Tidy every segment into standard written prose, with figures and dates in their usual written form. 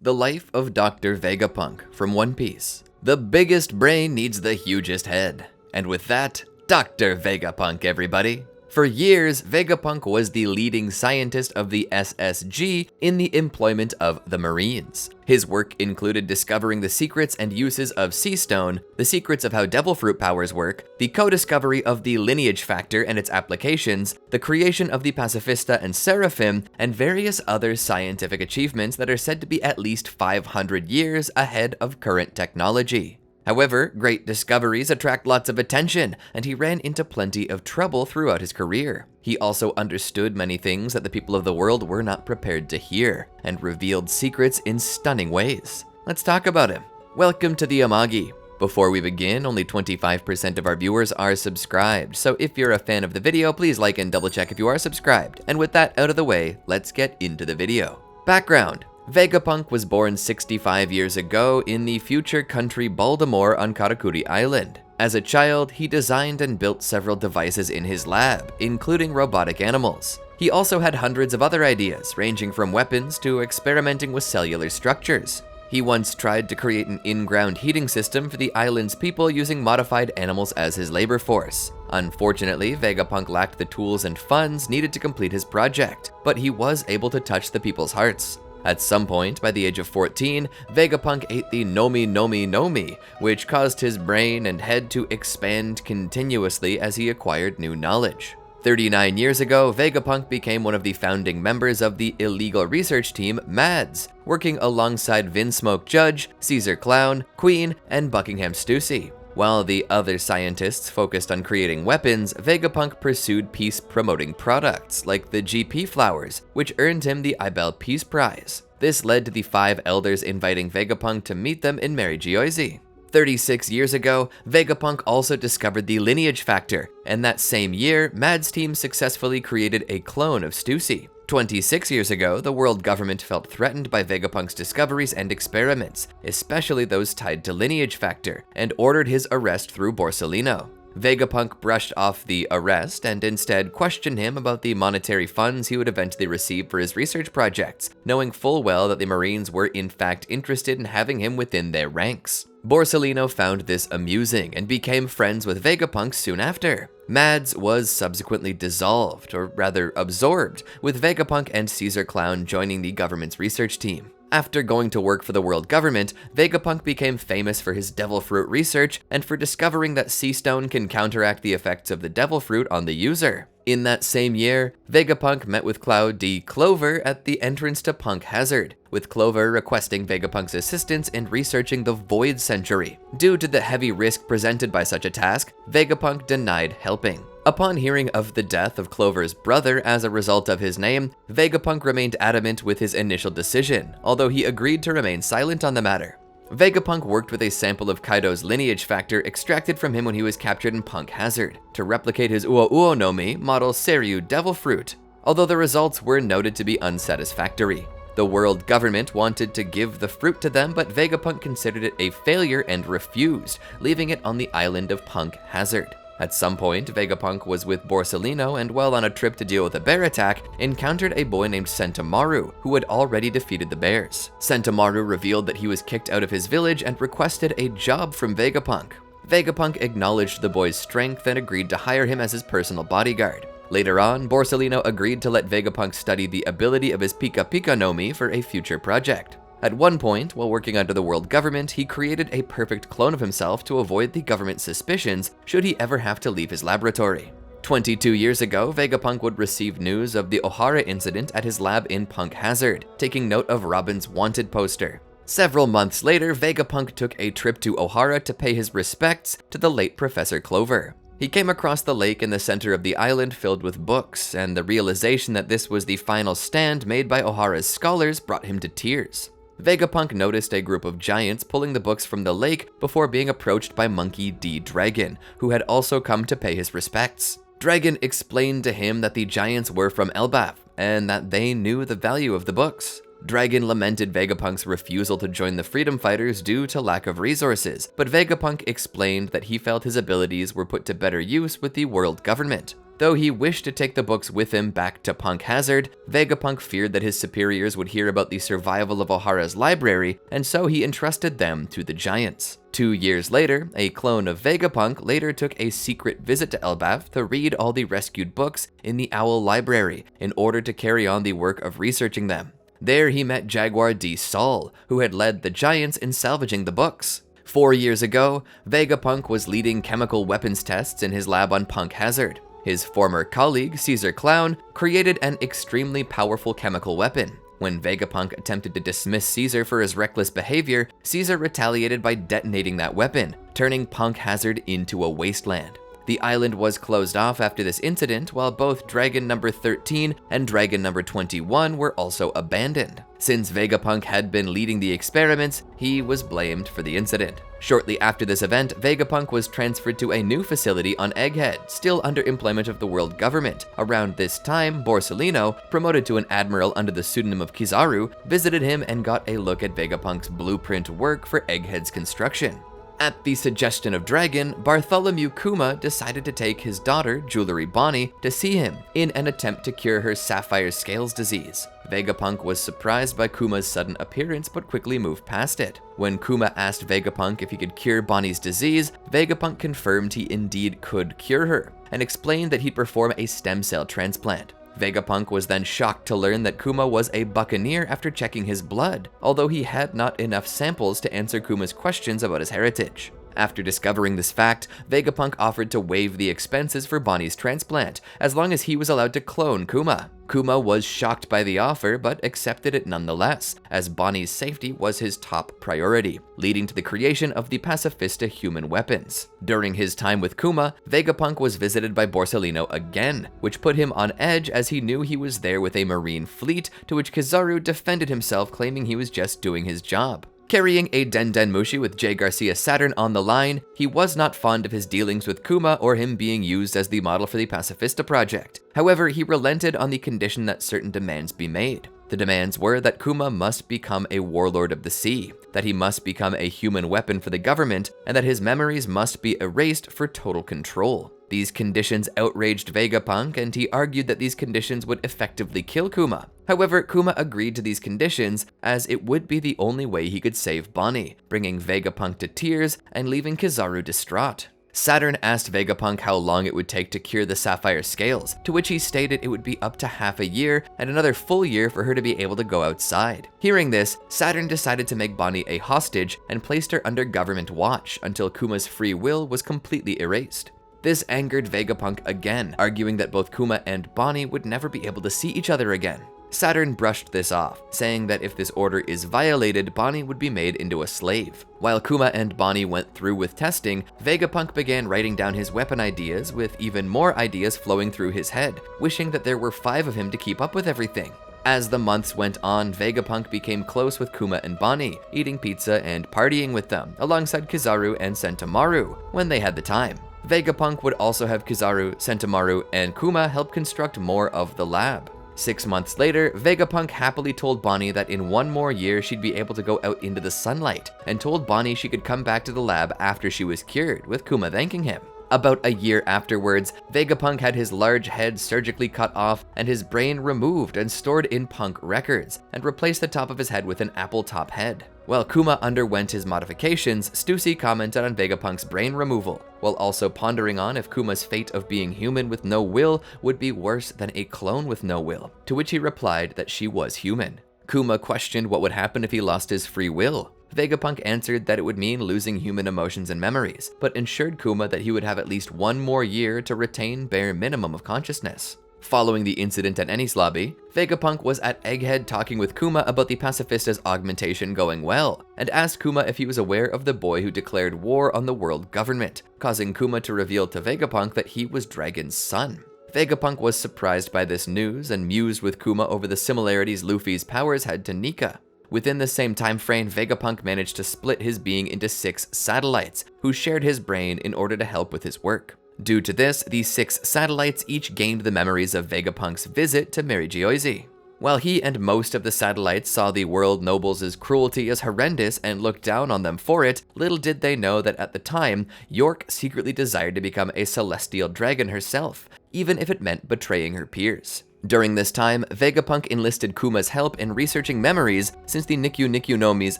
The life of Dr. Vegapunk from One Piece. The biggest brain needs the hugest head. And with that, Dr. Vegapunk, everybody. For years, Vegapunk was the leading scientist of the SSG in the employment of the Marines. His work included discovering the secrets and uses of seastone, the secrets of how devil fruit powers work, the co-discovery of the Lineage Factor and its applications, the creation of the Pacifista and Seraphim, and various other scientific achievements that are said to be at least 500 years ahead of current technology. However, great discoveries attract lots of attention, and he ran into plenty of trouble throughout his career. He also understood many things that the people of the world were not prepared to hear, and revealed secrets in stunning ways. Let's talk about him. Welcome to the Amagi. Before we begin, only 25% of our viewers are subscribed, so if you're a fan of the video, please like and double check if you are subscribed. And with that out of the way, let's get into the video. Background. Vegapunk was born 65 years ago in the future country Baltimore on Karakuri Island. As a child, he designed and built several devices in his lab, including robotic animals. He also had hundreds of other ideas, ranging from weapons to experimenting with cellular structures. He once tried to create an in-ground heating system for the island's people using modified animals as his labor force. Unfortunately, Vegapunk lacked the tools and funds needed to complete his project, but he was able to touch the people's hearts. At some point, by the age of 14, Vegapunk ate the Nomi Nomi Nomi, which caused his brain and head to expand continuously as he acquired new knowledge. 39 years ago, Vegapunk became one of the founding members of the illegal research team MADS, working alongside Vinsmoke Judge, Caesar Clown, Queen, and Buckingham Stussy. While the other scientists focused on creating weapons, Vegapunk pursued peace-promoting products, like the GP flowers, which earned him the Ibel Peace Prize. This led to the 5 elders inviting Vegapunk to meet them in Marigioisi. 36 years ago, Vegapunk also discovered the Lineage Factor, and that same year, Mad's team successfully created a clone of Stussy. 26 years ago, the world government felt threatened by Vegapunk's discoveries and experiments, especially those tied to Lineage Factor, and ordered his arrest through Borsalino. Vegapunk brushed off the arrest and instead questioned him about the monetary funds he would eventually receive for his research projects, knowing full well that the Marines were in fact interested in having him within their ranks. Borsalino found this amusing and became friends with Vegapunk soon after. MADS was subsequently dissolved, or rather absorbed, with Vegapunk and Caesar Clown joining the government's research team. After going to work for the world government, Vegapunk became famous for his devil fruit research and for discovering that seastone can counteract the effects of the devil fruit on the user. In that same year, Vegapunk met with Cloud D. Clover at the entrance to Punk Hazard, with Clover requesting Vegapunk's assistance in researching the Void Century. Due to the heavy risk presented by such a task, Vegapunk denied helping. Upon hearing of the death of Clover's brother as a result of his name, Vegapunk remained adamant with his initial decision, although he agreed to remain silent on the matter. Vegapunk worked with a sample of Kaido's Lineage Factor extracted from him when he was captured in Punk Hazard, to replicate his Uo Uo no Mi model Seiryu Devil Fruit, although the results were noted to be unsatisfactory. The world government wanted to give the fruit to them, but Vegapunk considered it a failure and refused, leaving it on the island of Punk Hazard. At some point, Vegapunk was with Borsalino and while on a trip to deal with a bear attack, encountered a boy named Sentomaru, who had already defeated the bears. Sentomaru revealed that he was kicked out of his village and requested a job from Vegapunk. Vegapunk acknowledged the boy's strength and agreed to hire him as his personal bodyguard. Later on, Borsalino agreed to let Vegapunk study the ability of his Pika Pika no Mi for a future project. At one point, while working under the world government, he created a perfect clone of himself to avoid the government's suspicions should he ever have to leave his laboratory. 22 years ago, Vegapunk would receive news of the Ohara incident at his lab in Punk Hazard, taking note of Robin's wanted poster. Several months later, Vegapunk took a trip to Ohara to pay his respects to the late Professor Clover. He came across the lake in the center of the island filled with books, and the realization that this was the final stand made by Ohara's scholars brought him to tears. Vegapunk noticed a group of giants pulling the books from the lake before being approached by Monkey D. Dragon, who had also come to pay his respects. Dragon explained to him that the giants were from Elbaf, and that they knew the value of the books. Dragon lamented Vegapunk's refusal to join the freedom fighters due to lack of resources, but Vegapunk explained that he felt his abilities were put to better use with the world government. Though he wished to take the books with him back to Punk Hazard, Vegapunk feared that his superiors would hear about the survival of Ohara's library, and so he entrusted them to the Giants. 2 years later, a clone of Vegapunk later took a secret visit to Elbaf to read all the rescued books in the Owl Library in order to carry on the work of researching them. There he met Jaguar D. Saul, who had led the Giants in salvaging the books. 4 years ago, Vegapunk was leading chemical weapons tests in his lab on Punk Hazard. His former colleague, Caesar Clown, created an extremely powerful chemical weapon. When Vegapunk attempted to dismiss Caesar for his reckless behavior, Caesar retaliated by detonating that weapon, turning Punk Hazard into a wasteland. The island was closed off after this incident, while both Dragon number 13 and Dragon number 21 were also abandoned. Since Vegapunk had been leading the experiments, he was blamed for the incident. Shortly after this event, Vegapunk was transferred to a new facility on Egghead, still under employment of the world government. Around this time, Borsalino, promoted to an admiral under the pseudonym of Kizaru, visited him and got a look at Vegapunk's blueprint work for Egghead's construction. At the suggestion of Dragon, Bartholomew Kuma decided to take his daughter, Jewelry Bonnie, to see him in an attempt to cure her sapphire scales disease. Vegapunk was surprised by Kuma's sudden appearance but quickly moved past it. When Kuma asked Vegapunk if he could cure Bonnie's disease, Vegapunk confirmed he indeed could cure her, and explained that he'd perform a stem cell transplant. Vegapunk was then shocked to learn that Kuma was a buccaneer after checking his blood, although he had not enough samples to answer Kuma's questions about his heritage. After discovering this fact, Vegapunk offered to waive the expenses for Bonnie's transplant, as long as he was allowed to clone Kuma. Kuma was shocked by the offer, but accepted it nonetheless, as Bonnie's safety was his top priority, leading to the creation of the Pacifista human weapons. During his time with Kuma, Vegapunk was visited by Borsalino again, which put him on edge as he knew he was there with a marine fleet, to which Kizaru defended himself, claiming he was just doing his job. Carrying a Den Mushi with J. Garcia Saturn on the line, he was not fond of his dealings with Kuma or him being used as the model for the Pacifista project. However, he relented on the condition that certain demands be made. The demands were that Kuma must become a warlord of the sea, that he must become a human weapon for the government, and that his memories must be erased for total control. These conditions outraged Vegapunk, and he argued that these conditions would effectively kill Kuma. However, Kuma agreed to these conditions, as it would be the only way he could save Bonnie, bringing Vegapunk to tears and leaving Kizaru distraught. Saturn asked Vegapunk how long it would take to cure the sapphire scales, to which he stated it would be up to half a year and another full year for her to be able to go outside. Hearing this, Saturn decided to make Bonnie a hostage and placed her under government watch until Kuma's free will was completely erased. This angered Vegapunk again, arguing that both Kuma and Bonnie would never be able to see each other again. Saturn brushed this off, saying that if this order is violated, Bonnie would be made into a slave. While Kuma and Bonnie went through with testing, Vegapunk began writing down his weapon ideas, with even more ideas flowing through his head, wishing that there were 5 of him to keep up with everything. As the months went on, Vegapunk became close with Kuma and Bonnie, eating pizza and partying with them, alongside Kizaru and Sentomaru, when they had the time. Vegapunk would also have Kizaru, Sentomaru, and Kuma help construct more of the lab. 6 months later, Vegapunk happily told Bonnie that in 1 more year she'd be able to go out into the sunlight, and told Bonnie she could come back to the lab after she was cured, with Kuma thanking him. About a year afterwards, Vegapunk had his large head surgically cut off and his brain removed and stored in Punk records, and replaced the top of his head with an apple top head. While Kuma underwent his modifications, Stussy commented on Vegapunk's brain removal, while also pondering on if Kuma's fate of being human with no will would be worse than a clone with no will, to which he replied that she was human. Kuma questioned what would happen if he lost his free will. Vegapunk answered that it would mean losing human emotions and memories, but assured Kuma that he would have at least 1 more year to retain bare minimum of consciousness. Following the incident at Ennis Lobby, Vegapunk was at Egghead talking with Kuma about the Pacifista's augmentation going well, and asked Kuma if he was aware of the boy who declared war on the world government, causing Kuma to reveal to Vegapunk that he was Dragon's son. Vegapunk was surprised by this news and mused with Kuma over the similarities Luffy's powers had to Nika. Within the same time frame, Vegapunk managed to split his being into 6 satellites, who shared his brain in order to help with his work. Due to this, these 6 satellites each gained the memories of Vegapunk's visit to Mary Geoise. While he and most of the satellites saw the world nobles' cruelty as horrendous and looked down on them for it, little did they know that at the time, York secretly desired to become a celestial dragon herself, even if it meant betraying her peers. During this time, Vegapunk enlisted Kuma's help in researching memories, since the Nikyu Nikyu no Mi's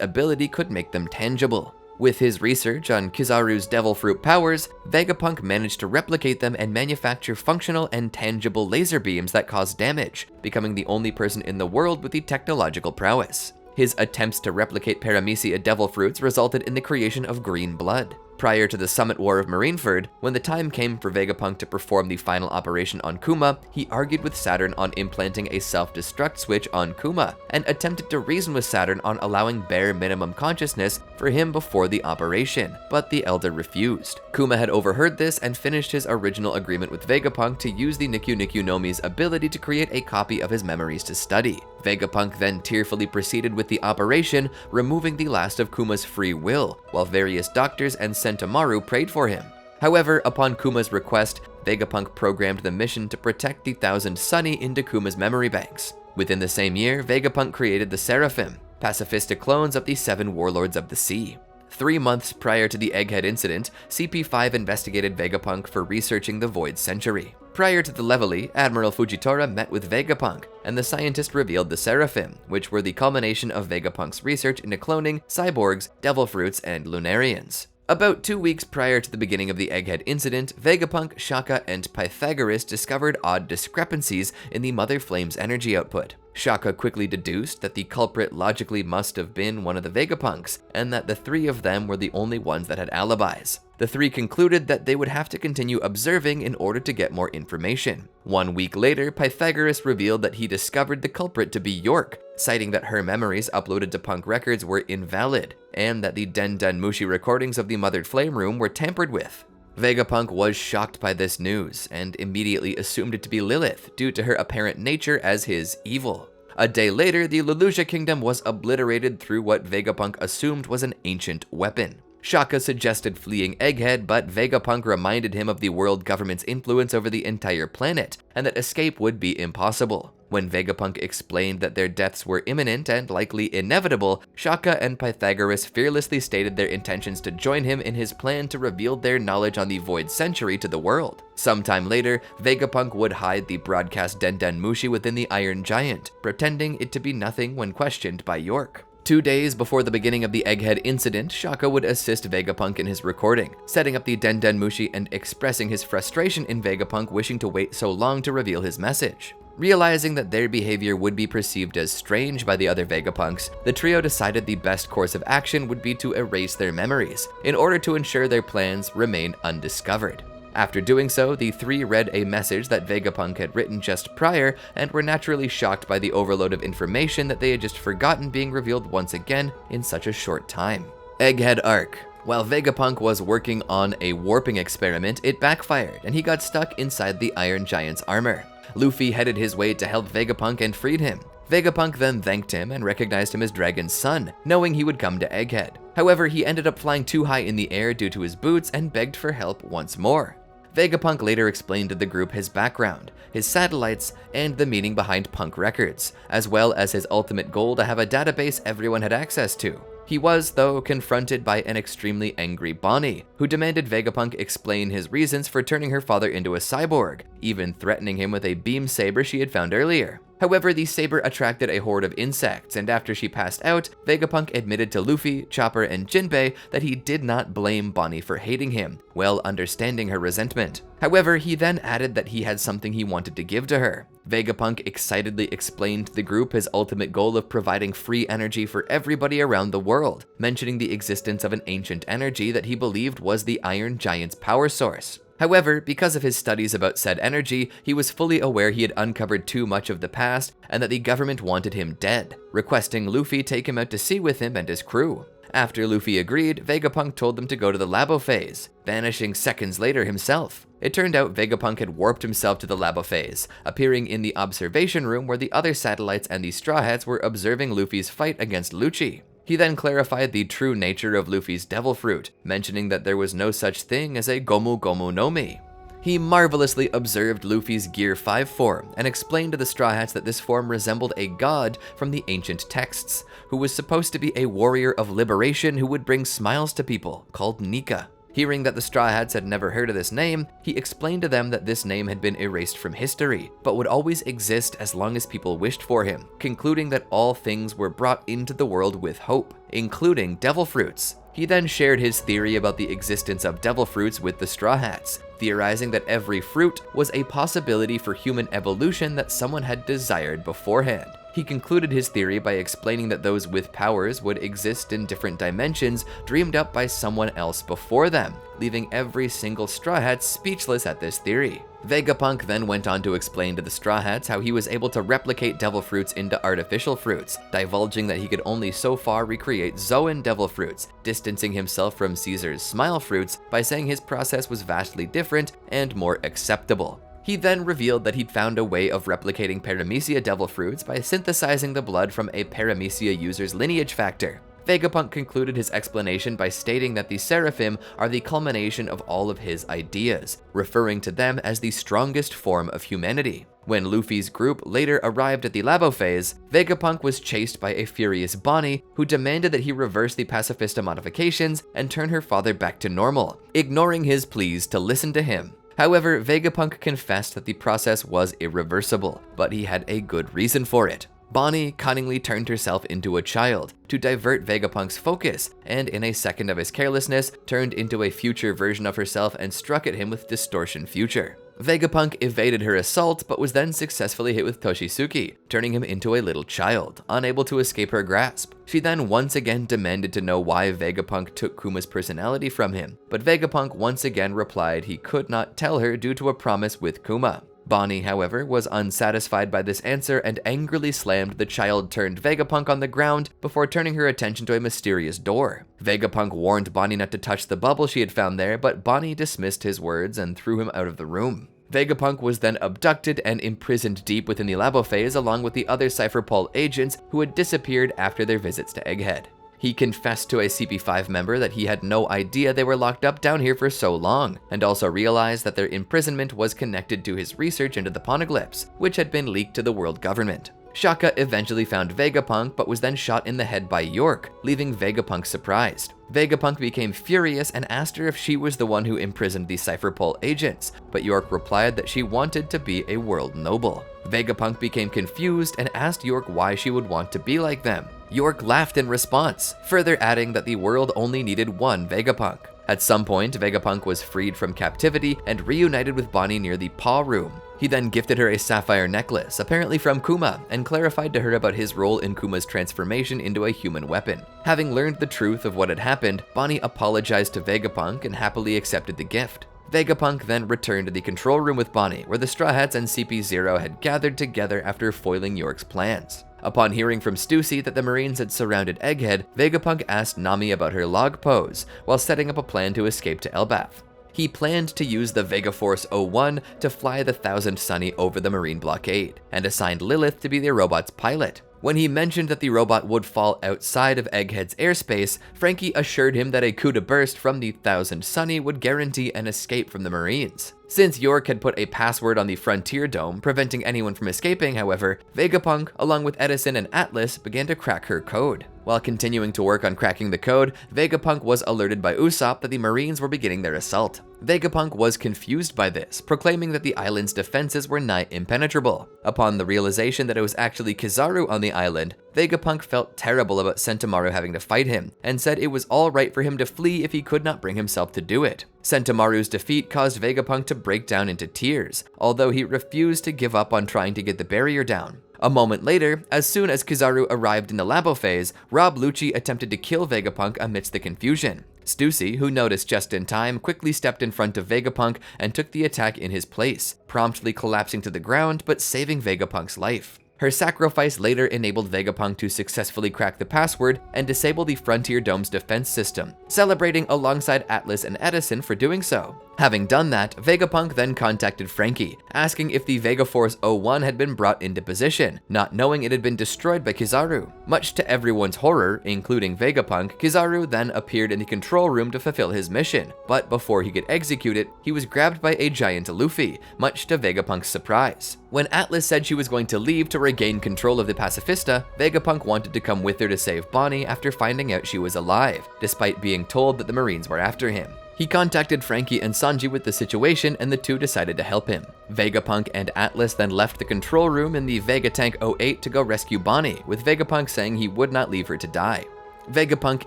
ability could make them tangible. With his research on Kizaru's devil fruit powers, Vegapunk managed to replicate them and manufacture functional and tangible laser beams that cause damage, becoming the only person in the world with the technological prowess. His attempts to replicate Paramecia devil fruits resulted in the creation of green blood. Prior to the Summit War of Marineford, when the time came for Vegapunk to perform the final operation on Kuma, he argued with Saturn on implanting a self-destruct switch on Kuma, and attempted to reason with Saturn on allowing bare minimum consciousness for him before the operation, but the Elder refused. Kuma had overheard this and finished his original agreement with Vegapunk to use the Nikyu Nikyu no Mi's ability to create a copy of his memories to study. Vegapunk then tearfully proceeded with the operation, removing the last of Kuma's free will, while various doctors and Sentomaru prayed for him. However, upon Kuma's request, Vegapunk programmed the mission to protect the Thousand Sunny into Kuma's memory banks. Within the same year, Vegapunk created the Seraphim, pacifista clones of the 7 warlords of the sea. 3 months prior to the Egghead incident, CP5 investigated Vegapunk for researching the Void Century. Prior to the Levely, Admiral Fujitora met with Vegapunk, and the scientist revealed the Seraphim, which were the culmination of Vegapunk's research into cloning, cyborgs, devil fruits, and Lunarians. About 2 weeks prior to the beginning of the Egghead incident, Vegapunk, Shaka, and Pythagoras discovered odd discrepancies in the Mother Flame's energy output. Shaka quickly deduced that the culprit logically must have been one of the Vegapunks, and that the 3 of them were the only ones that had alibis. The 3 concluded that they would have to continue observing in order to get more information. 1 week later, Pythagoras revealed that he discovered the culprit to be York, citing that her memories uploaded to Punk Records were invalid, and that the Den Den Mushi recordings of the Mother Flame Room were tampered with. Vegapunk was shocked by this news, and immediately assumed it to be Lilith due to her apparent nature as his evil. A day later, the Lelouch Kingdom was obliterated through what Vegapunk assumed was an ancient weapon. Shaka suggested fleeing Egghead, but Vegapunk reminded him of the world government's influence over the entire planet, and that escape would be impossible. When Vegapunk explained that their deaths were imminent and likely inevitable, Shaka and Pythagoras fearlessly stated their intentions to join him in his plan to reveal their knowledge on the Void Century to the world. Sometime later, Vegapunk would hide the broadcast Den Den Mushi within the Iron Giant, pretending it to be nothing when questioned by York. 2 days before the beginning of the Egghead incident, Shaka would assist Vegapunk in his recording, setting up the Den Den Mushi and expressing his frustration in Vegapunk wishing to wait so long to reveal his message. Realizing that their behavior would be perceived as strange by the other Vegapunks, the trio decided the best course of action would be to erase their memories, in order to ensure their plans remain undiscovered. After doing so, the 3 read a message that Vegapunk had written just prior, and were naturally shocked by the overload of information that they had just forgotten being revealed once again in such a short time. Egghead Arc. While Vegapunk was working on a warping experiment, it backfired, and he got stuck inside the Iron Giant's armor. Luffy headed his way to help Vegapunk and freed him. Vegapunk then thanked him and recognized him as Dragon's son, knowing he would come to Egghead. However, he ended up flying too high in the air due to his boots and begged for help once more. Vegapunk later explained to the group his background, his satellites, and the meaning behind Punk Records, as well as his ultimate goal to have a database everyone had access to. He was, though, confronted by an extremely angry Bonnie, who demanded Vegapunk explain his reasons for turning her father into a cyborg, even threatening him with a beam saber she had found earlier. However, the saber attracted a horde of insects, and after she passed out, Vegapunk admitted to Luffy, Chopper, and Jinbei that he did not blame Bonnie for hating him, well understanding her resentment. However, he then added that he had something he wanted to give to her. Vegapunk excitedly explained to the group his ultimate goal of providing free energy for everybody around the world, mentioning the existence of an ancient energy that he believed was the Iron Giant's power source. However, because of his studies about said energy, he was fully aware he had uncovered too much of the past and that the government wanted him dead, requesting Luffy take him out to sea with him and his crew. After Luffy agreed, Vegapunk told them to go to the Labo phase, vanishing seconds later himself. It turned out Vegapunk had warped himself to the Labo phase, appearing in the observation room where the other satellites and the Straw Hats were observing Luffy's fight against Lucci. He then clarified the true nature of Luffy's devil fruit, mentioning that there was no such thing as a Gomu Gomu no Mi. He marvelously observed Luffy's Gear 5 form and explained to the Straw Hats that this form resembled a god from the ancient texts, who was supposed to be a warrior of liberation who would bring smiles to people, called Nika. Hearing that the Straw Hats had never heard of this name, he explained to them that this name had been erased from history, but would always exist as long as people wished for him, concluding that all things were brought into the world with hope, including devil fruits. He then shared his theory about the existence of devil fruits with the Straw Hats, theorizing that every fruit was a possibility for human evolution that someone had desired beforehand. He concluded his theory by explaining that those with powers would exist in different dimensions dreamed up by someone else before them, leaving every single Straw Hat speechless at this theory. Vegapunk then went on to explain to the Straw Hats how he was able to replicate devil fruits into artificial fruits, divulging that he could only so far recreate Zoan devil fruits, distancing himself from Caesar's smile fruits by saying his process was vastly different and more acceptable. He then revealed that he'd found a way of replicating Paramecia devil fruits by synthesizing the blood from a Paramecia user's Lineage Factor. Vegapunk concluded his explanation by stating that the Seraphim are the culmination of all of his ideas, referring to them as the strongest form of humanity. When Luffy's group later arrived at the Labo phase, Vegapunk was chased by a furious Bonnie who demanded that he reverse the Pacifista modifications and turn her father back to normal, ignoring his pleas to listen to him. However, Vegapunk confessed that the process was irreversible, but he had a good reason for it. Bonnie cunningly turned herself into a child to divert Vegapunk's focus, and in a second of his carelessness, turned into a future version of herself and struck at him with Distortion Future. Vegapunk evaded her assault, but was then successfully hit with Toshisuke, turning him into a little child, unable to escape her grasp. She then once again demanded to know why Vegapunk took Kuma's personality from him, but Vegapunk once again replied he could not tell her due to a promise with Kuma. Bonnie, however, was unsatisfied by this answer and angrily slammed the child-turned Vegapunk on the ground before turning her attention to a mysterious door. Vegapunk warned Bonnie not to touch the bubble she had found there, but Bonnie dismissed his words and threw him out of the room. Vegapunk was then abducted and imprisoned deep within the Labo phase along with the other Cypher Pol agents who had disappeared after their visits to Egghead. He confessed to a CP5 member that he had no idea they were locked up down here for so long, and also realized that their imprisonment was connected to his research into the Poneglyphs, which had been leaked to the world government. Shaka eventually found Vegapunk, but was then shot in the head by York, leaving Vegapunk surprised. Vegapunk became furious and asked her if she was the one who imprisoned the Cypher Pol agents, but York replied that she wanted to be a world noble. Vegapunk became confused and asked York why she would want to be like them. York laughed in response, further adding that the world only needed one Vegapunk. At some point, Vegapunk was freed from captivity and reunited with Bonnie near the Paw Room. He then gifted her a sapphire necklace, apparently from Kuma, and clarified to her about his role in Kuma's transformation into a human weapon. Having learned the truth of what had happened, Bonnie apologized to Vegapunk and happily accepted the gift. Vegapunk then returned to the control room with Bonnie, where the Straw Hats and CP0 had gathered together after foiling York's plans. Upon hearing from Stussy that the Marines had surrounded Egghead, Vegapunk asked Nami about her log pose, while setting up a plan to escape to Elbaf. He planned to use the Vegaforce 01 to fly the Thousand Sunny over the Marine blockade, and assigned Lilith to be the robot's pilot. When he mentioned that the robot would fall outside of Egghead's airspace, Frankie assured him that a coup de burst from the Thousand Sunny would guarantee an escape from the Marines. Since York had put a password on the Frontier Dome, preventing anyone from escaping, however, Vegapunk, along with Edison and Atlas, began to crack her code. While continuing to work on cracking the code, Vegapunk was alerted by Usopp that the Marines were beginning their assault. Vegapunk was confused by this, proclaiming that the island's defenses were nigh impenetrable. Upon the realization that it was actually Kizaru on the island, Vegapunk felt terrible about Sentomaru having to fight him, and said it was alright for him to flee if he could not bring himself to do it. Sentomaru's defeat caused Vegapunk to break down into tears, although he refused to give up on trying to get the barrier down. A moment later, as soon as Kizaru arrived in the Labo phase, Rob Lucci attempted to kill Vegapunk amidst the confusion. Stussy, who noticed just in time, quickly stepped in front of Vegapunk and took the attack in his place, promptly collapsing to the ground but saving Vegapunk's life. Her sacrifice later enabled Vegapunk to successfully crack the password and disable the Frontier Dome's defense system, celebrating alongside Atlas and Edison for doing so. Having done that, Vegapunk then contacted Frankie, asking if the Vegaforce 01 had been brought into position, not knowing it had been destroyed by Kizaru. Much to everyone's horror, including Vegapunk, Kizaru then appeared in the control room to fulfill his mission, but before he could execute it, he was grabbed by a giant Luffy, much to Vegapunk's surprise. When Atlas said she was going to leave to regain control of the Pacifista, Vegapunk wanted to come with her to save Bonnie after finding out she was alive, despite being told that the Marines were after him. He contacted Frankie and Sanji with the situation, and the two decided to help him. Vegapunk and Atlas then left the control room in the Vegatank 08 to go rescue Bonnie, with Vegapunk saying he would not leave her to die. Vegapunk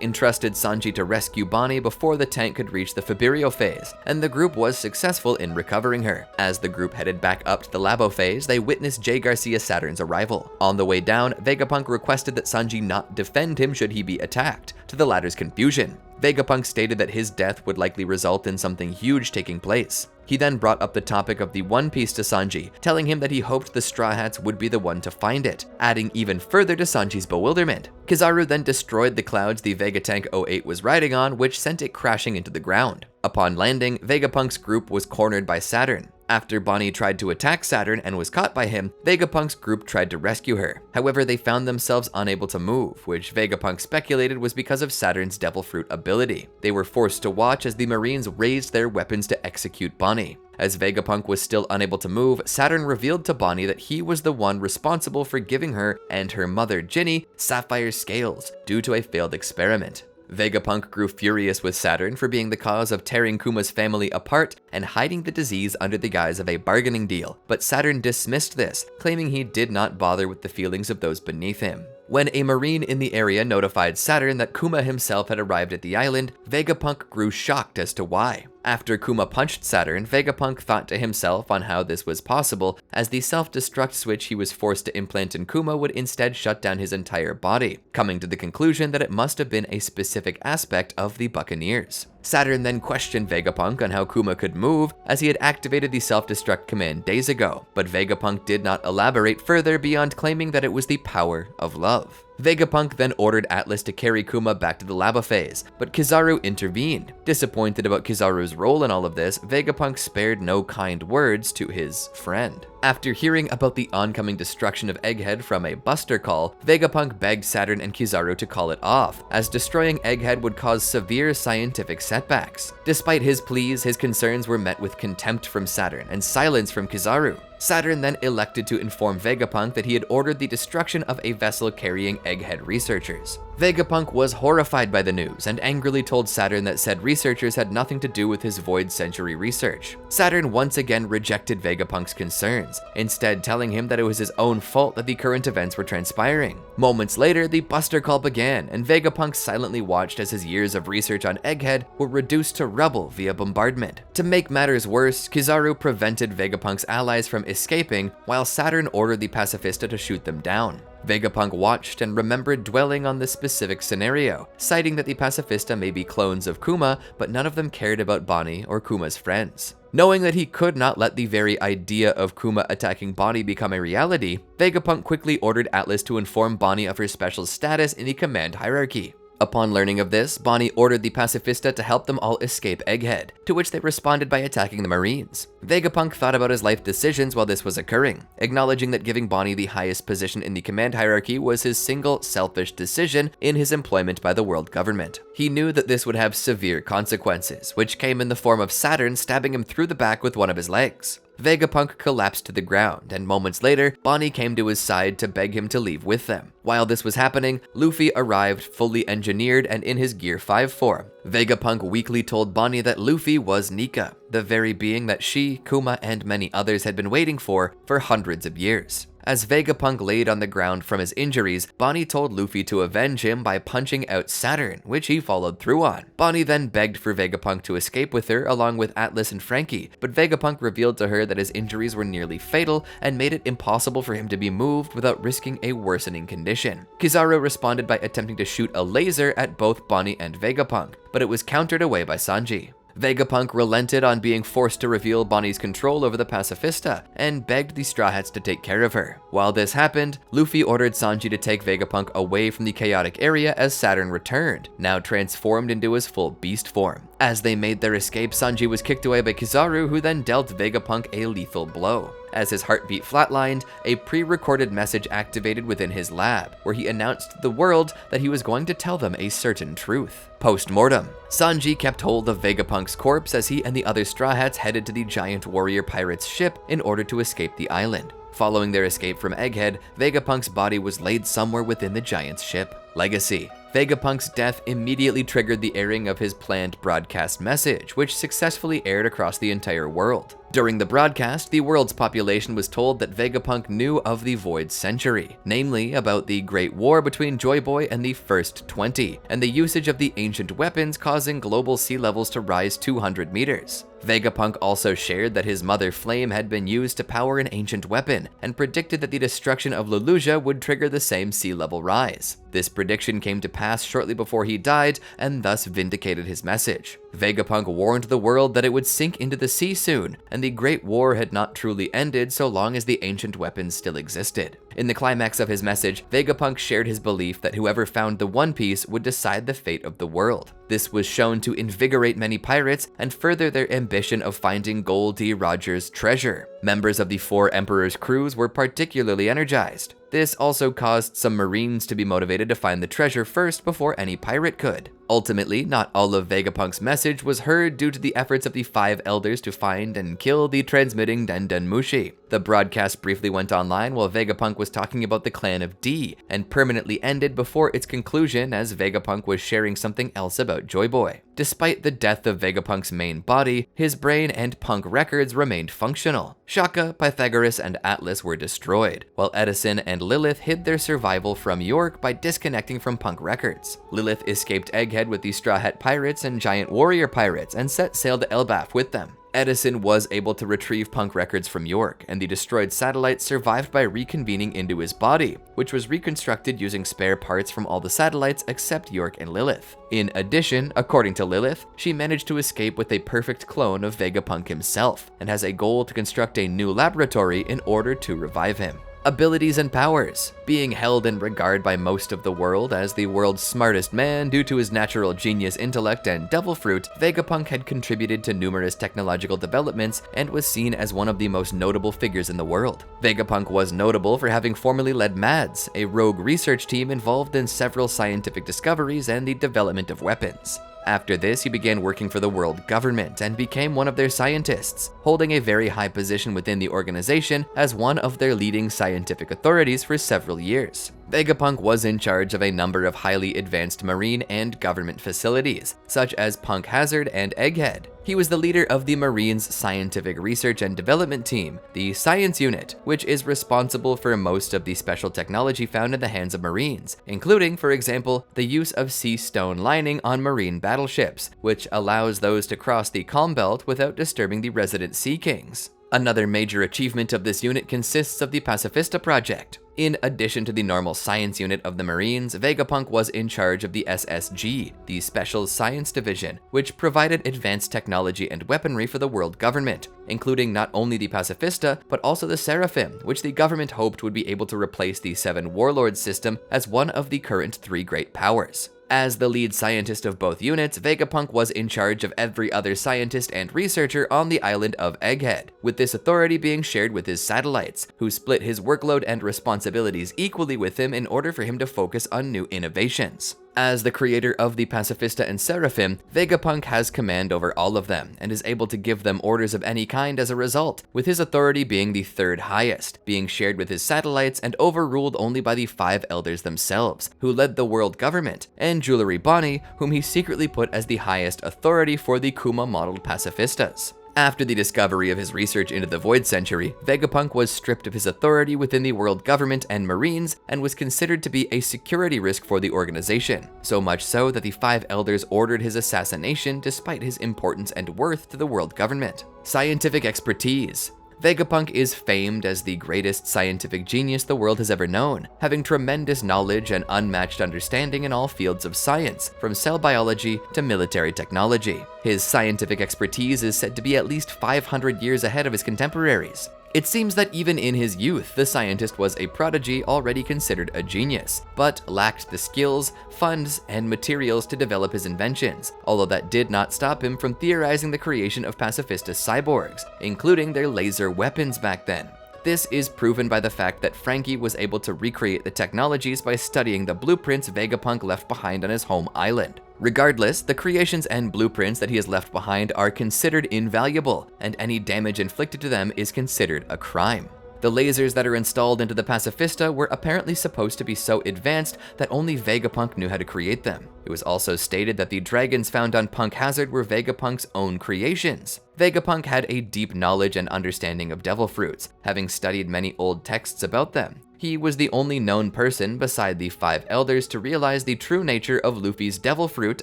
entrusted Sanji to rescue Bonnie before the tank could reach the Faberio phase, and the group was successful in recovering her. As the group headed back up to the Labo phase, they witnessed J. Garcia Saturn's arrival. On the way down, Vegapunk requested that Sanji not defend him should he be attacked, to the latter's confusion. Vegapunk stated that his death would likely result in something huge taking place. He then brought up the topic of the One Piece to Sanji, telling him that he hoped the Straw Hats would be the one to find it, adding even further to Sanji's bewilderment. Kizaru then destroyed the clouds the Vegatank 08 was riding on, which sent it crashing into the ground. Upon landing, Vegapunk's group was cornered by Saturn. After Bonnie tried to attack Saturn and was caught by him, Vegapunk's group tried to rescue her. However, they found themselves unable to move, which Vegapunk speculated was because of Saturn's Devil Fruit ability. They were forced to watch as the Marines raised their weapons to execute Bonnie. As Vegapunk was still unable to move, Saturn revealed to Bonnie that he was the one responsible for giving her and her mother Ginny sapphire scales due to a failed experiment. Vegapunk grew furious with Saturn for being the cause of tearing Kuma's family apart and hiding the disease under the guise of a bargaining deal, but Saturn dismissed this, claiming he did not bother with the feelings of those beneath him. When a Marine in the area notified Saturn that Kuma himself had arrived at the island, Vegapunk grew shocked as to why. After Kuma punched Saturn, Vegapunk thought to himself on how this was possible, as the self-destruct switch he was forced to implant in Kuma would instead shut down his entire body, coming to the conclusion that it must have been a specific aspect of the Buccaneers. Saturn then questioned Vegapunk on how Kuma could move, as he had activated the self-destruct command days ago, but Vegapunk did not elaborate further beyond claiming that it was the power of love. Vegapunk then ordered Atlas to carry Kuma back to the Lava phase, but Kizaru intervened. Disappointed about Kizaru's role in all of this, Vegapunk spared no kind words to his friend. After hearing about the oncoming destruction of Egghead from a Buster call, Vegapunk begged Saturn and Kizaru to call it off, as destroying Egghead would cause severe scientific setbacks. Despite his pleas, his concerns were met with contempt from Saturn and silence from Kizaru. Saturn then elected to inform Vegapunk that he had ordered the destruction of a vessel carrying Egghead researchers. Vegapunk was horrified by the news and angrily told Saturn that said researchers had nothing to do with his Void Century research. Saturn once again rejected Vegapunk's concerns, instead telling him that it was his own fault that the current events were transpiring. Moments later, the Buster Call began, and Vegapunk silently watched as his years of research on Egghead were reduced to rubble via bombardment. To make matters worse, Kizaru prevented Vegapunk's allies from escaping, while Saturn ordered the Pacifista to shoot them down. Vegapunk watched and remembered dwelling on this specific scenario, citing that the Pacifista may be clones of Kuma, but none of them cared about Bonnie or Kuma's friends. Knowing that he could not let the very idea of Kuma attacking Bonnie become a reality, Vegapunk quickly ordered Atlas to inform Bonnie of her special status in the command hierarchy. Upon learning of this, Bonnie ordered the Pacifista to help them all escape Egghead, to which they responded by attacking the Marines. Vegapunk thought about his life decisions while this was occurring, acknowledging that giving Bonnie the highest position in the command hierarchy was his single selfish decision in his employment by the world government. He knew that this would have severe consequences, which came in the form of Saturn stabbing him through the back with one of his legs. Vegapunk collapsed to the ground, and moments later, Bonnie came to his side to beg him to leave with them. While this was happening, Luffy arrived fully engineered and in his Gear 5 form. Vegapunk weakly told Bonnie that Luffy was Nika, the very being that she, Kuma, and many others had been waiting for hundreds of years. As Vegapunk laid on the ground from his injuries, Bonnie told Luffy to avenge him by punching out Saturn, which he followed through on. Bonnie then begged for Vegapunk to escape with her along with Atlas and Frankie, but Vegapunk revealed to her that his injuries were nearly fatal and made it impossible for him to be moved without risking a worsening condition. Kizaru responded by attempting to shoot a laser at both Bonnie and Vegapunk, but it was countered away by Sanji. Vegapunk relented on being forced to reveal Bonnie's control over the Pacifista and begged the Straw Hats to take care of her. While this happened, Luffy ordered Sanji to take Vegapunk away from the chaotic area as Saturn returned, now transformed into his full beast form. As they made their escape, Sanji was kicked away by Kizaru, who then dealt Vegapunk a lethal blow. As his heartbeat flatlined, a pre-recorded message activated within his lab, where he announced to the world that he was going to tell them a certain truth. Post-mortem, Sanji kept hold of Vegapunk's corpse as he and the other Straw Hats headed to the giant warrior pirate's ship in order to escape the island. Following their escape from Egghead, Vegapunk's body was laid somewhere within the giant's ship. Legacy. Vegapunk's death immediately triggered the airing of his planned broadcast message, which successfully aired across the entire world. During the broadcast, the world's population was told that Vegapunk knew of the Void Century, namely about the Great War between Joy Boy and the First 20, and the usage of the ancient weapons causing global sea levels to rise 200 meters. Vegapunk also shared that his Mother Flame had been used to power an ancient weapon, and predicted that the destruction of Lelouja would trigger the same sea level rise. This prediction came to pass shortly before he died, and thus vindicated his message. Vegapunk warned the world that it would sink into the sea soon, and the Great War had not truly ended so long as the ancient weapons still existed. In the climax of his message, Vegapunk shared his belief that whoever found the One Piece would decide the fate of the world. This was shown to invigorate many pirates and further their ambition of finding Gol D. Roger's treasure. Members of the Four Emperors' crews were particularly energized. This also caused some Marines to be motivated to find the treasure first before any pirate could. Ultimately, not all of Vegapunk's message was heard due to the efforts of the 5 elders to find and kill the transmitting Den Mushi. The broadcast briefly went online while Vegapunk was talking about the clan of D, and permanently ended before its conclusion as Vegapunk was sharing something else about Joy Boy. Despite the death of Vegapunk's main body, his brain and Punk records remained functional. Shaka, Pythagoras, and Atlas were destroyed, while Edison and Lilith hid their survival from York by disconnecting from Punk records. Lilith escaped Egghead with the Straw Hat Pirates and Giant Warrior Pirates and set sail to Elbaf with them. Edison was able to retrieve Punk records from York, and the destroyed satellite survived by reconvening into his body, which was reconstructed using spare parts from all the satellites except York and Lilith. In addition, according to Lilith, she managed to escape with a perfect clone of Vegapunk himself, and has a goal to construct a new laboratory in order to revive him. Abilities and powers. Being held in regard by most of the world as the world's smartest man due to his natural genius intellect and devil fruit, Vegapunk had contributed to numerous technological developments and was seen as one of the most notable figures in the world. Vegapunk was notable for having formerly led MADS, a rogue research team involved in several scientific discoveries and the development of weapons. After this, he began working for the world government and became one of their scientists, holding a very high position within the organization as one of their leading scientific authorities for several years. Vegapunk was in charge of a number of highly advanced marine and government facilities, such as Punk Hazard and Egghead. He was the leader of the Marines' Scientific Research and Development Team, the Science Unit, which is responsible for most of the special technology found in the hands of Marines, including, for example, the use of seastone lining on Marine battleships, which allows those to cross the calm belt without disturbing the resident Sea Kings. Another major achievement of this unit consists of the Pacifista project. In addition to the normal science unit of the Marines, Vegapunk was in charge of the SSG, the Special Science Division, which provided advanced technology and weaponry for the world government, including not only the Pacifista, but also the Seraphim, which the government hoped would be able to replace the 7 Warlords system as one of the current 3 great powers. As the lead scientist of both units, Vegapunk was in charge of every other scientist and researcher on the island of Egghead, with this authority being shared with his satellites, who split his workload and responsibilities equally with him in order for him to focus on new innovations. As the creator of the Pacifista and Seraphim, Vegapunk has command over all of them, and is able to give them orders of any kind as a result, with his authority being the 3rd highest, being shared with his satellites and overruled only by the 5 elders themselves, who led the world government, and Jewelry Bonnie, whom he secretly put as the highest authority for the Kuma-modeled Pacifistas. After the discovery of his research into the Void Century, Vegapunk was stripped of his authority within the world government and Marines and was considered to be a security risk for the organization, so much so that the 5 elders ordered his assassination despite his importance and worth to the world government. Scientific expertise. Vegapunk is famed as the greatest scientific genius the world has ever known, having tremendous knowledge and unmatched understanding in all fields of science, from cell biology to military technology. His scientific expertise is said to be at least 500 years ahead of his contemporaries. It seems that even in his youth, the scientist was a prodigy already considered a genius, but lacked the skills, funds, and materials to develop his inventions, although that did not stop him from theorizing the creation of pacifista cyborgs, including their laser weapons back then. This is proven by the fact that Frankie was able to recreate the technologies by studying the blueprints Vegapunk left behind on his home island. Regardless, the creations and blueprints that he has left behind are considered invaluable, and any damage inflicted to them is considered a crime. The lasers that are installed into the Pacifista were apparently supposed to be so advanced that only Vegapunk knew how to create them. It was also stated that the dragons found on Punk Hazard were Vegapunk's own creations. Vegapunk had a deep knowledge and understanding of devil fruits, having studied many old texts about them. He was the only known person beside the 5 elders to realize the true nature of Luffy's devil fruit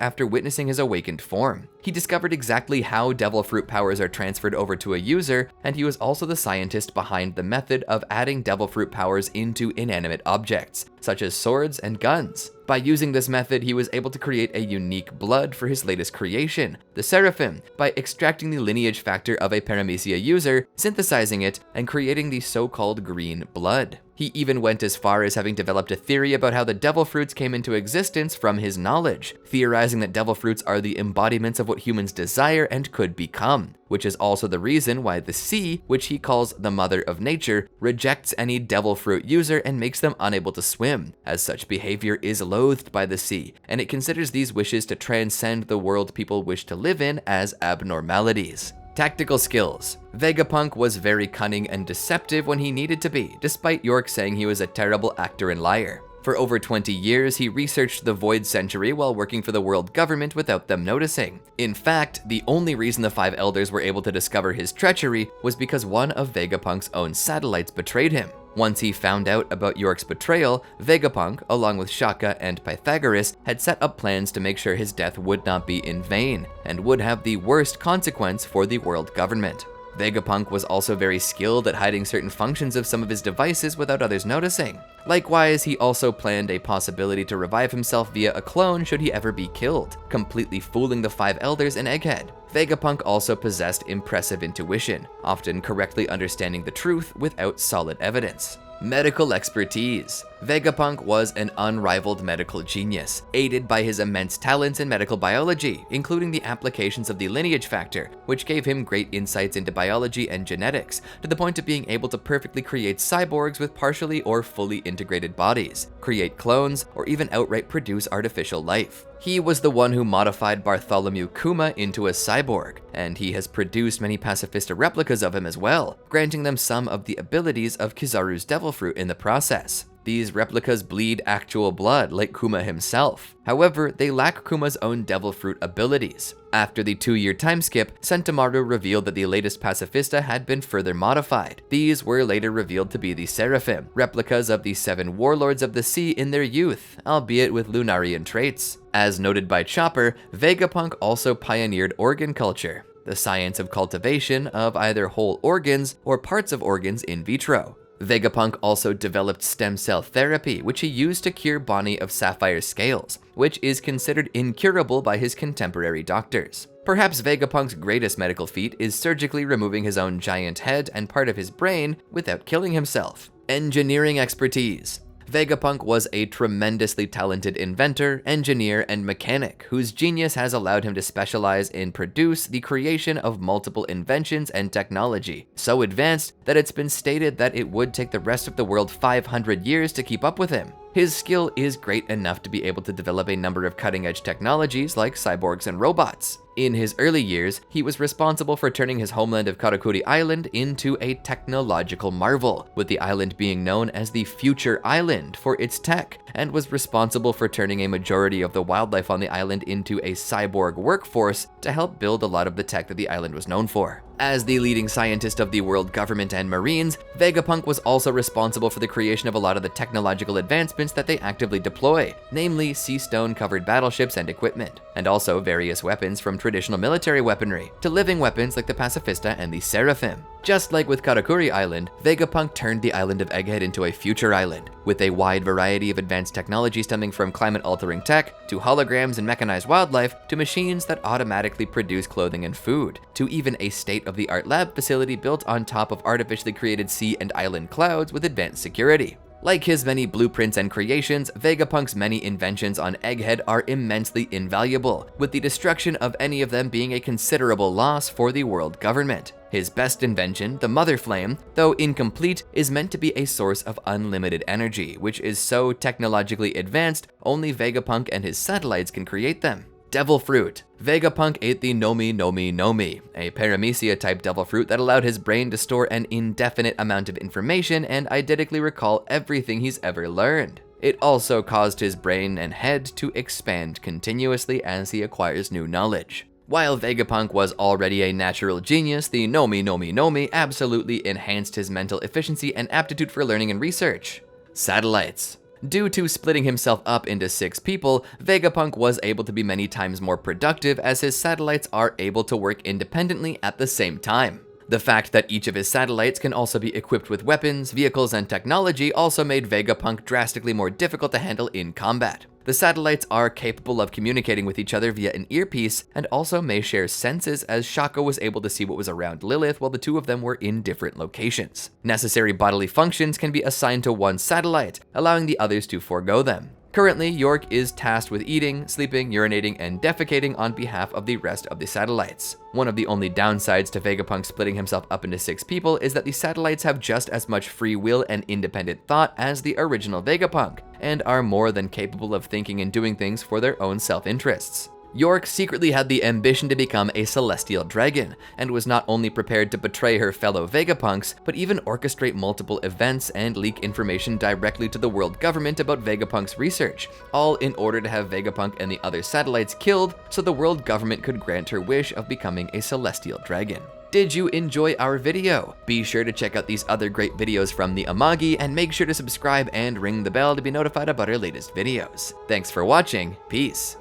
after witnessing his awakened form. He discovered exactly how devil fruit powers are transferred over to a user, and he was also the scientist behind the method of adding devil fruit powers into inanimate objects, such as swords and guns. By using this method, he was able to create a unique blood for his latest creation, the Seraphim, by extracting the lineage factor of a Paramecia user, synthesizing it, and creating the so-called green blood. He even went as far as having developed a theory about how the devil fruits came into existence from his knowledge, theorizing that devil fruits are the embodiments of what humans desire and could become, which is also the reason why the sea, which he calls the mother of nature, rejects any devil fruit user and makes them unable to swim, as such behavior is loathed by the sea, and it considers these wishes to transcend the world people wish to live in as abnormalities. Tactical skills. Vegapunk was very cunning and deceptive when he needed to be, despite York saying he was a terrible actor and liar. For over 20 years, he researched the Void Century while working for the world government without them noticing. In fact, the only reason the 5 elders were able to discover his treachery was because one of Vegapunk's own satellites betrayed him. Once he found out about York's betrayal, Vegapunk, along with Shaka and Pythagoras, had set up plans to make sure his death would not be in vain, and would have the worst consequence for the world government. Vegapunk was also very skilled at hiding certain functions of some of his devices without others noticing. Likewise, he also planned a possibility to revive himself via a clone should he ever be killed, completely fooling the 5 elders and Egghead. Vegapunk also possessed impressive intuition, often correctly understanding the truth without solid evidence. Medical expertise. Vegapunk was an unrivaled medical genius, aided by his immense talents in medical biology, including the applications of the Lineage Factor, which gave him great insights into biology and genetics, to the point of being able to perfectly create cyborgs with partially or fully integrated bodies, create clones, or even outright produce artificial life. He was the one who modified Bartholomew Kuma into a cyborg, and he has produced many pacifista replicas of him as well, granting them some of the abilities of Kizaru's devil fruit in the process. These replicas bleed actual blood like Kuma himself. However, they lack Kuma's own devil fruit abilities. After the 2-year time skip, Sentomaru revealed that the latest pacifista had been further modified. These were later revealed to be the Seraphim, replicas of the 7 warlords of the sea in their youth, albeit with Lunarian traits. As noted by Chopper, Vegapunk also pioneered organ culture, the science of cultivation of either whole organs or parts of organs in vitro. Vegapunk also developed stem cell therapy, which he used to cure Bonnie of Sapphire's scales, which is considered incurable by his contemporary doctors. Perhaps Vegapunk's greatest medical feat is surgically removing his own giant head and part of his brain without killing himself. Engineering expertise. Vegapunk was a tremendously talented inventor, engineer, and mechanic whose genius has allowed him to specialize in produce the creation of multiple inventions and technology, so advanced that it's been stated that it would take the rest of the world 500 years to keep up with him. His skill is great enough to be able to develop a number of cutting-edge technologies like cyborgs and robots. In his early years, he was responsible for turning his homeland of Karakuri Island into a technological marvel, with the island being known as the Future Island for its tech, and was responsible for turning a majority of the wildlife on the island into a cyborg workforce to help build a lot of the tech that the island was known for. As the leading scientist of the world government and marines, Vegapunk was also responsible for the creation of a lot of the technological advancements that they actively deploy, namely seastone covered battleships and equipment, and also various weapons from traditional military weaponry to living weapons like the Pacifista and the Seraphim. Just like with Karakuri Island, Vegapunk turned the island of Egghead into a future island, with a wide variety of advanced technology stemming from climate-altering tech, to holograms and mechanized wildlife, to machines that automatically produce clothing and food, to even a state-of-the-art lab facility built on top of artificially created sea and island clouds with advanced security. Like his many blueprints and creations, Vegapunk's many inventions on Egghead are immensely invaluable, with the destruction of any of them being a considerable loss for the world government. His best invention, the Mother Flame, though incomplete, is meant to be a source of unlimited energy, which is so technologically advanced, only Vegapunk and his satellites can create them. Devil Fruit. Vegapunk ate the Nomi Nomi Nomi, a paramecia-type devil fruit that allowed his brain to store an indefinite amount of information and eidetically recall everything he's ever learned. It also caused his brain and head to expand continuously as he acquires new knowledge. While Vegapunk was already a natural genius, the Nomi Nomi Nomi absolutely enhanced his mental efficiency and aptitude for learning and research. Satellites. Due to splitting himself up into 6 people, Vegapunk was able to be many times more productive as his satellites are able to work independently at the same time. The fact that each of his satellites can also be equipped with weapons, vehicles, and technology also made Vegapunk drastically more difficult to handle in combat. The satellites are capable of communicating with each other via an earpiece, and also may share senses, as Shaka was able to see what was around Lilith while the two of them were in different locations. Necessary bodily functions can be assigned to one satellite, allowing the others to forego them. Currently, York is tasked with eating, sleeping, urinating, and defecating on behalf of the rest of the satellites. One of the only downsides to Vegapunk splitting himself up into 6 people is that the satellites have just as much free will and independent thought as the original Vegapunk, and are more than capable of thinking and doing things for their own self-interests. York secretly had the ambition to become a celestial dragon, and was not only prepared to betray her fellow Vegapunks, but even orchestrate multiple events and leak information directly to the world government about Vegapunk's research, all in order to have Vegapunk and the other satellites killed so the world government could grant her wish of becoming a celestial dragon. Did you enjoy our video? Be sure to check out these other great videos from the Amagi, and make sure to subscribe and ring the bell to be notified about our latest videos. Thanks for watching, peace.